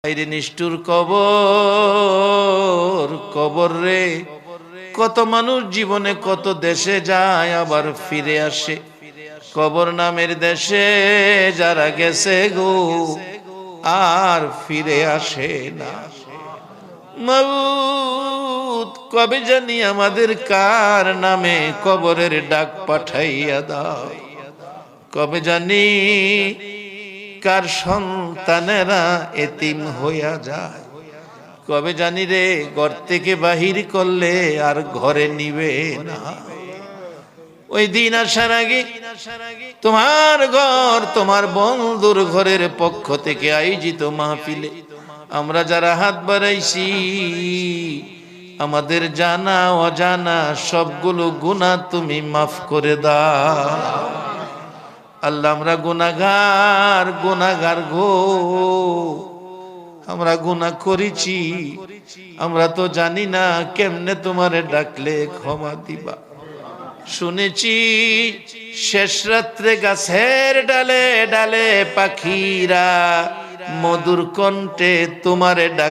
আইরে নিষ্ঠুর কবর, কবর রে। কত মানুষ জীবনে কত দেশে যায় আবার ফিরে আসে, কবর নামের দেশে যারা গেছে গো আর ফিরে আসে না। মাবুদ, কবে জানি আমাদের কার নামে কবরের ডাক পাঠাইয়া দাও, কবে জানি কার সন্তানেরা এতিম হইয়া যায়, কবে জানি রে ঘর থেকে বাহির করলে আর ঘরে নিবে না। ওই দিন আসার আগে তোমার ঘর, তোমার বন্ধুর ঘরের পক্ষ থেকে আয়োজিত মাহফিলে আমরা যারা হাত বাড়াইছি, আমাদের জানা অজানা সবগুলো গুনাহ তুমি মাফ করে দাও। আল্লাহ, আমরা গুনাহগার, গুনাহগার গো, আমরা গুনাহ করেছি, আমরা তো জানি না কেমনে তোমারে ডাকলে ক্ষমা দিবা। শুনেছি শেষ রাত্রে গাছের ডালে ডালে পাখিরা মধুর কণ্ঠে তোমারে ডাক